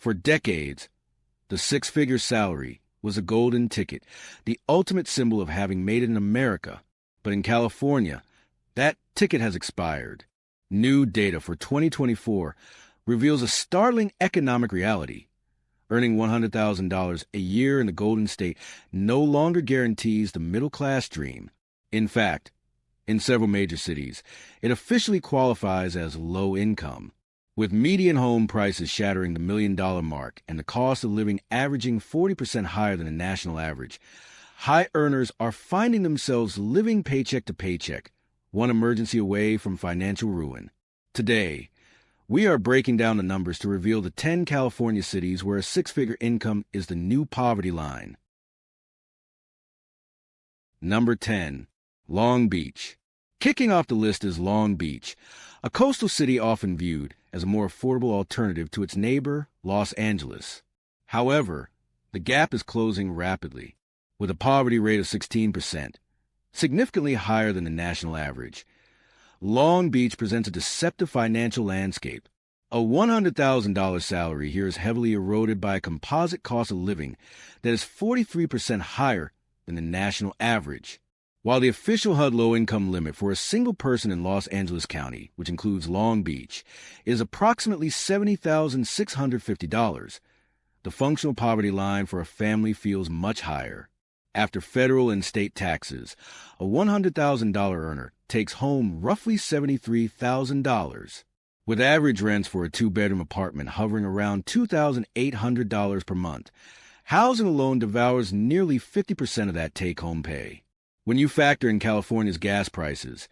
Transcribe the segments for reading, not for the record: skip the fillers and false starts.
For decades, the six-figure salary was a golden ticket, the ultimate symbol of having made it in America. But in California, that ticket has expired. New data for 2024 reveals a startling economic reality. Earning $100,000 a year in the Golden State no longer guarantees the middle-class dream. In fact, in several major cities, it officially qualifies as low income, with median home prices shattering the $1 million mark and the cost of living averaging 40% higher than the national average. High earners are finding themselves living paycheck to paycheck, one emergency away from financial ruin. Today, we are breaking down the numbers to reveal the 10 California cities where a six-figure income is the new poverty line. Number 10. Long Beach. Kicking off the list is Long Beach, a coastal city often viewed as a more affordable alternative to its neighbor, Los Angeles. However, the gap is closing rapidly, with a poverty rate of 16%, significantly higher than the national average. Long Beach presents a deceptive financial landscape. A $100,000 salary here is heavily eroded by a composite cost of living that is 43% higher than the national average. While the official HUD low-income limit for a single person in Los Angeles County, which includes Long Beach, is approximately $70,650, the functional poverty line for a family feels much higher. After federal and state taxes, a $100,000 earner takes home roughly $73,000, with average rents for a two-bedroom apartment hovering around $2,800 per month. Housing alone devours nearly 50% of that take-home pay. When you factor in California's gas prices,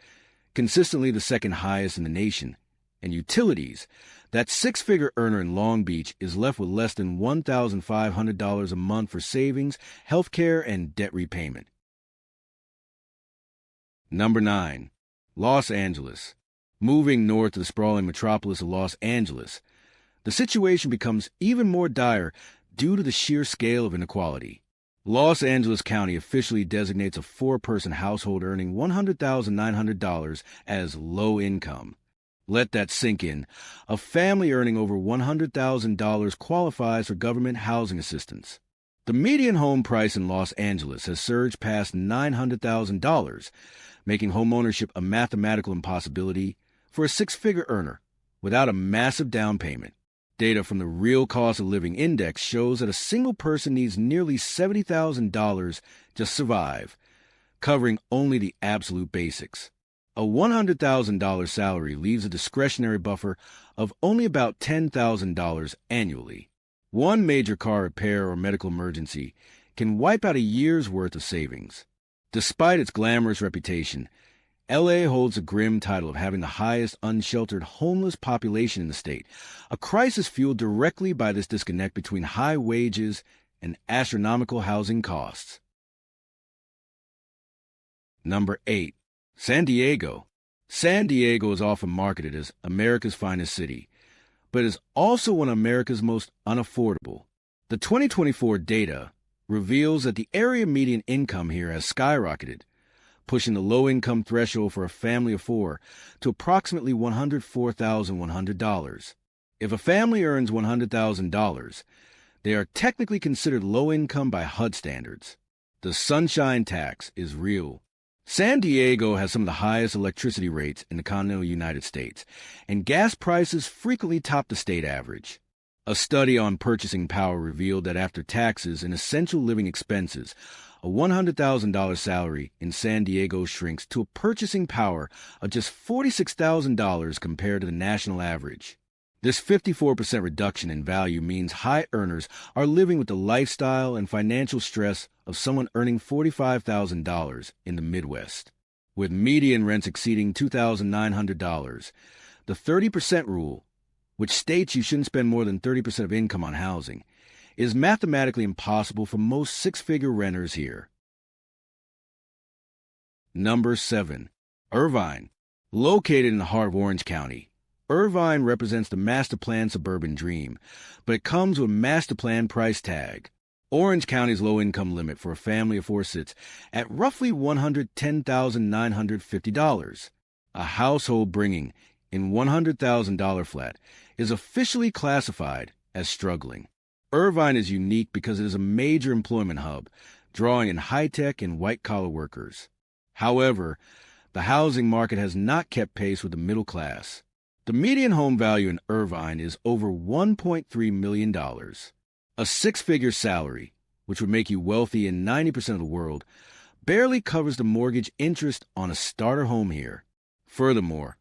consistently the second highest in the nation, and utilities, that six-figure earner in Long Beach is left with less than $1,500 a month for savings, health care, and debt repayment. Number 9. Los Angeles. Moving north to the sprawling metropolis of Los Angeles, the situation becomes even more dire due to the sheer scale of inequality. Los Angeles County officially designates a four-person household earning $100,900 as low income. Let that sink in. A family earning over $100,000 qualifies for government housing assistance. The median home price in Los Angeles has surged past $900,000, making homeownership a mathematical impossibility for a six-figure earner without a massive down payment. Data from the Real Cost of Living Index shows that a single person needs nearly $70,000 to survive, covering only the absolute basics. A $100,000 salary leaves a discretionary buffer of only about $10,000 annually. One major car repair or medical emergency can wipe out a year's worth of savings. Despite its glamorous reputation, LA holds a grim title of having the highest unsheltered homeless population in the state, a crisis fueled directly by this disconnect between high wages and astronomical housing costs. Number 8. San Diego. San Diego is often marketed as America's finest city, but is also one of America's most unaffordable. The 2024 data reveals that the area median income here has skyrocketed, pushing the low-income threshold for a family of four to approximately $104,100. If a family earns $100,000, they are technically considered low-income by HUD standards. The sunshine tax is real. San Diego has some of the highest electricity rates in the continental United States, and gas prices frequently top the state average. A study on purchasing power revealed that after taxes and essential living expenses, a $100,000 salary in San Diego shrinks to a purchasing power of just $46,000 compared to the national average. This 54% reduction in value means high earners are living with the lifestyle and financial stress of someone earning $45,000 in the Midwest. With median rents exceeding $2,900, the 30% rule, which states you shouldn't spend more than 30% of income on housing, is mathematically impossible for most six-figure renters here. Number 7. Irvine. Located in the heart of Orange County, Irvine represents the master plan suburban dream, but it comes with a master plan price tag. Orange County's low-income limit for a family of four sits at roughly $110,950. A household bringing in $100,000 flat is officially classified as struggling. Irvine is unique because it is a major employment hub, drawing in high-tech and white-collar workers. However, the housing market has not kept pace with the middle class. The median home value in Irvine is over $1.3 million. A six-figure salary, which would make you wealthy in 90% of the world, barely covers the mortgage interest on a starter home here. Furthermore,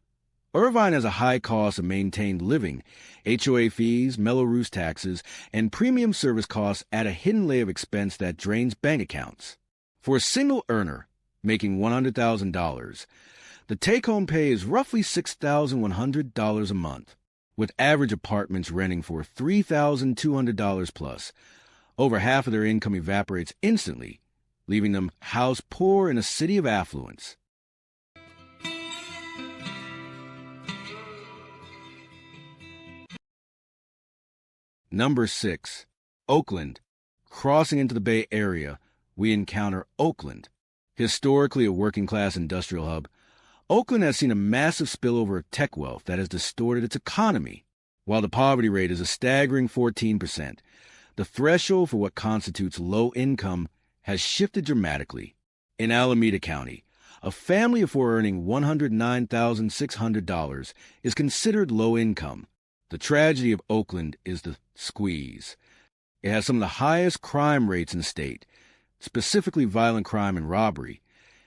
Irvine has a high cost of maintained living. HOA fees, Melrose taxes, and premium service costs add a hidden layer of expense that drains bank accounts. For a single earner making $100,000, the take-home pay is roughly $6,100 a month, with average apartments renting for $3,200 plus. Over half of their income evaporates instantly, leaving them house poor in a city of affluence. Number 6. Oakland. Crossing into the Bay Area, we encounter Oakland. Historically a working-class industrial hub, Oakland has seen a massive spillover of tech wealth that has distorted its economy. While the poverty rate is a staggering 14%, the threshold for what constitutes low income has shifted dramatically. In Alameda County, a family of four earning $109,600 is considered low income. The tragedy of Oakland is the squeeze. It has some of the highest crime rates in the state, specifically violent crime and robbery,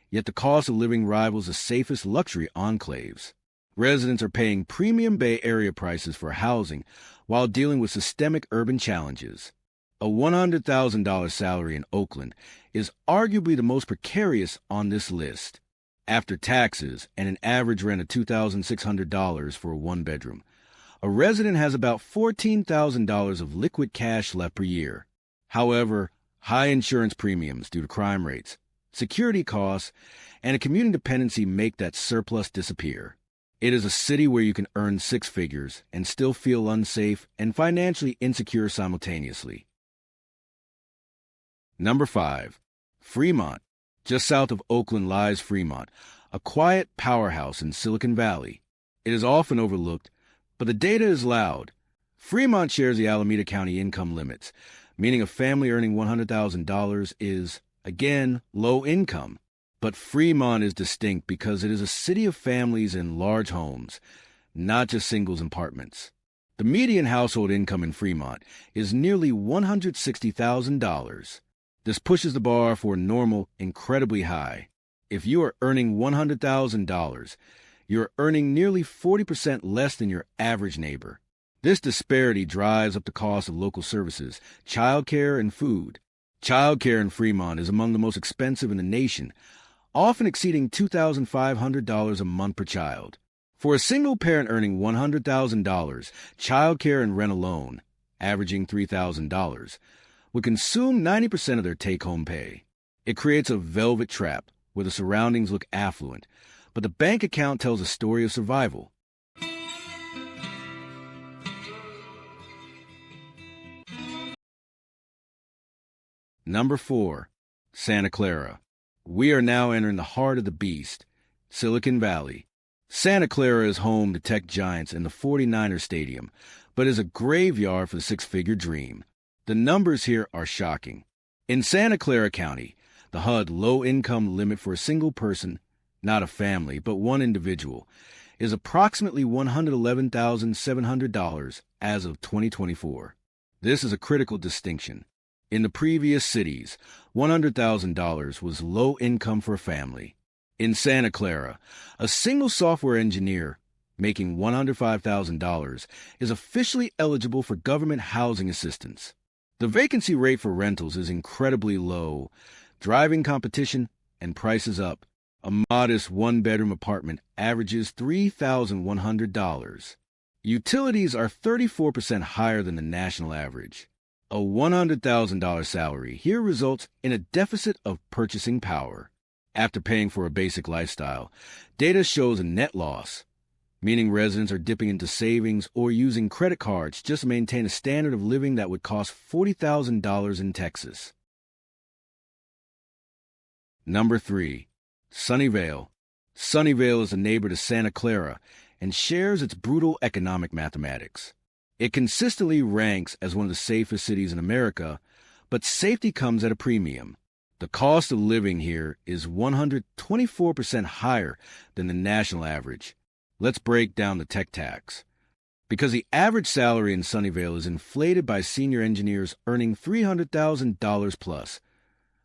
yet the cost of living rivals the safest luxury enclaves. Residents are paying premium Bay Area prices for housing while dealing with systemic urban challenges. A $100,000 salary in Oakland is arguably the most precarious on this list. After taxes and an average rent of $2,600 for a one-bedroom, a resident has about $14,000 of liquid cash left per year. However, high insurance premiums due to crime rates, security costs, and a commuting dependency make that surplus disappear. It is a city where you can earn six figures and still feel unsafe and financially insecure simultaneously. Number 5. Fremont. Just south of Oakland lies Fremont, a quiet powerhouse in Silicon Valley. It is often overlooked, but the data is loud. Fremont shares the Alameda County income limits, meaning a family earning $100,000 is, again, low income. But Fremont is distinct because it is a city of families in large homes, not just singles and apartments. The median household income in Fremont is nearly $160,000. This pushes the bar for normal incredibly high. If you are earning $100,000, you're earning nearly 40% less than your average neighbor. This disparity drives up the cost of local services, childcare, and food. Childcare in Fremont is among the most expensive in the nation, often exceeding $2,500 a month per child. For a single parent earning $100,000, childcare and rent alone, averaging $3,000, would consume 90% of their take-home pay. It creates a velvet trap where the surroundings look affluent, but the bank account tells a story of survival. Number 4. Santa Clara. We are now entering the heart of the beast, Silicon Valley. Santa Clara is home to tech giants and the 49ers Stadium, but is a graveyard for the six-figure dream. The numbers here are shocking. In Santa Clara County, the HUD low-income limit for a single person, not a family, but one individual, is approximately $111,700 as of 2024. This is a critical distinction. In the previous cities, $100,000 was low income for a family. In Santa Clara, a single software engineer making $105,000 is officially eligible for government housing assistance. The vacancy rate for rentals is incredibly low, driving competition and prices up. A modest one-bedroom apartment averages $3,100. Utilities are 34% higher than the national average. A $100,000 salary here results in a deficit of purchasing power. After paying for a basic lifestyle, data shows a net loss, meaning residents are dipping into savings or using credit cards just to maintain a standard of living that would cost $40,000 in Texas. Number 3. Sunnyvale. Sunnyvale is a neighbor to Santa Clara and shares its brutal economic mathematics. It consistently ranks as one of the safest cities in America, but safety comes at a premium. The cost of living here is 124% higher than the national average. Let's break down the tech tax. Because the average salary in Sunnyvale is inflated by senior engineers earning $300,000 plus,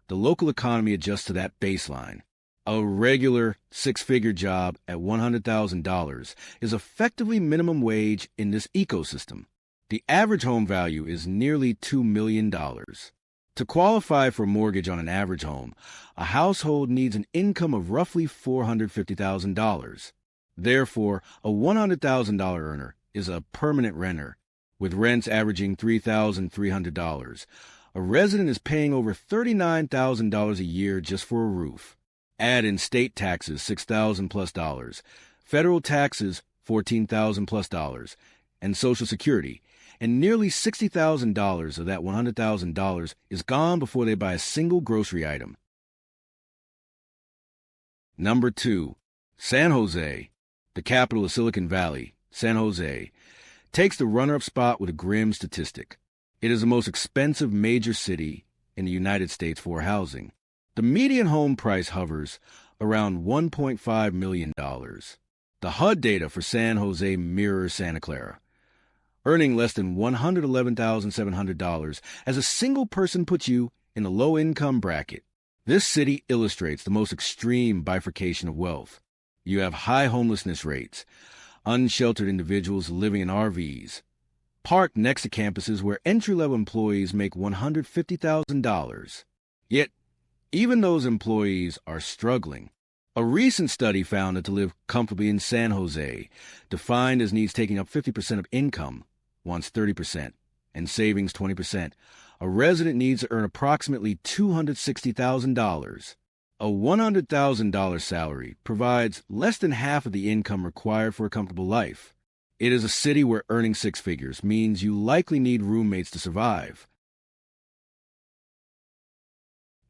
the local economy adjusts to that baseline. A regular six-figure job at $100,000 is effectively minimum wage in this ecosystem. The average home value is nearly $2 million. To qualify for a mortgage on an average home, a household needs an income of roughly $450,000. Therefore, a $100,000 earner is a permanent renter, with rents averaging $3,300. A resident is paying over $39,000 a year just for a roof. Add in state taxes, $6,000 plus, federal taxes, $14,000 plus, and Social Security, and nearly $60,000 of that $100,000 is gone before they buy a single grocery item. Number 2. San Jose, the capital of Silicon Valley. San Jose takes the runner-up spot with a grim statistic. It is the most expensive major city in the United States for housing. The median home price hovers around $1.5 million. The HUD data for San Jose mirrors Santa Clara. Earning less than $111,700 as a single person puts you in the low-income bracket. This city illustrates the most extreme bifurcation of wealth. You have high homelessness rates, unsheltered individuals living in RVs, parked next to campuses where entry-level employees make $150,000. Yet, even those employees are struggling. A recent study found that to live comfortably in San Jose, defined as needs taking up 50% of income, wants 30%, and savings 20%, a resident needs to earn approximately $260,000. A $100,000 salary provides less than half of the income required for a comfortable life. It is a city where earning six figures means you likely need roommates to survive.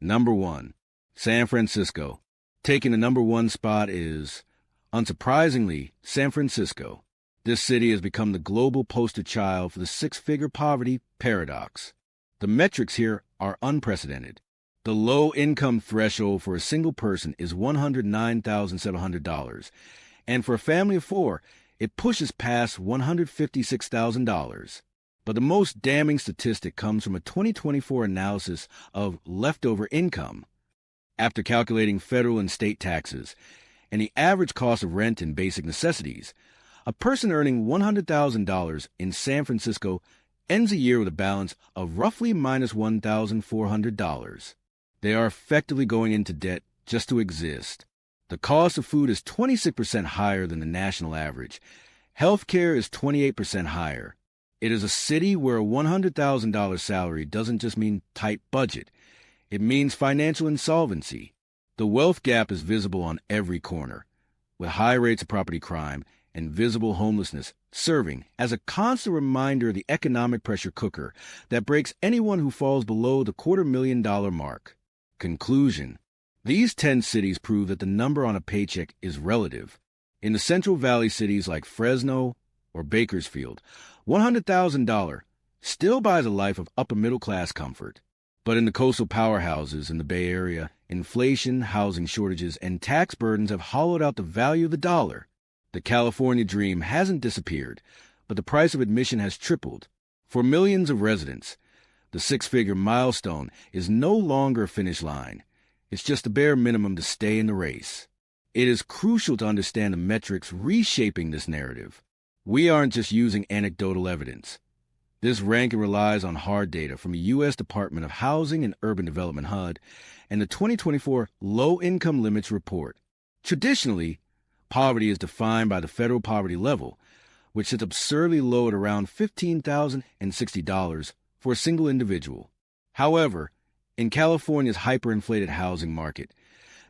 Number 1. San Francisco. Taking the number 1 spot is, unsurprisingly, San Francisco. This city has become the global poster child for the six-figure poverty paradox. The metrics here are unprecedented. The low-income threshold for a single person is $109,700, and for a family of 4, it pushes past $156,000. But the most damning statistic comes from a 2024 analysis of leftover income. After calculating federal and state taxes and the average cost of rent and basic necessities, a person earning $100,000 in San Francisco ends a year with a balance of roughly minus $1,400. They are effectively going into debt just to exist. The cost of food is 26% higher than the national average. Healthcare is 28% higher. It is a city where a $100,000 salary doesn't just mean tight budget. It means financial insolvency. The wealth gap is visible on every corner, with high rates of property crime and visible homelessness serving as a constant reminder of the economic pressure cooker that breaks anyone who falls below the $250,000 mark. Conclusion. These 10 cities prove that the number on a paycheck is relative. In the Central Valley cities like Fresno or Bakersfield, $100,000 still buys a life of upper-middle-class comfort. But in the coastal powerhouses in the Bay Area, inflation, housing shortages, and tax burdens have hollowed out the value of the dollar. The California dream hasn't disappeared, but the price of admission has tripled. For millions of residents, the six-figure milestone is no longer a finish line. It's just the bare minimum to stay in the race. It is crucial to understand the metrics reshaping this narrative. We aren't just using anecdotal evidence. This ranking relies on hard data from the U.S. Department of Housing and Urban Development HUD and the 2024 Low Income Limits Report. Traditionally, poverty is defined by the federal poverty level, which sits absurdly low at around $15,060 for a single individual. However, in California's hyperinflated housing market,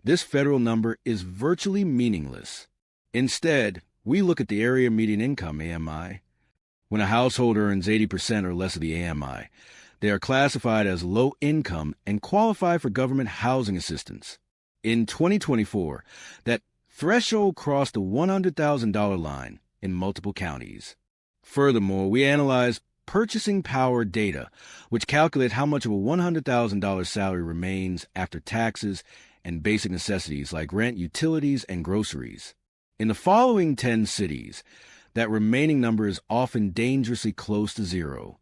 this federal number is virtually meaningless. Instead, we look at the area median income, AMI. When a household earns 80% or less of the AMI, they are classified as low income and qualify for government housing assistance. In 2024, that threshold crossed the $100,000 line in multiple counties. Furthermore, we analyze purchasing power data, which calculate how much of a $100,000 salary remains after taxes and basic necessities like rent, utilities, and groceries. In the following 10 cities, that remaining number is often dangerously close to zero.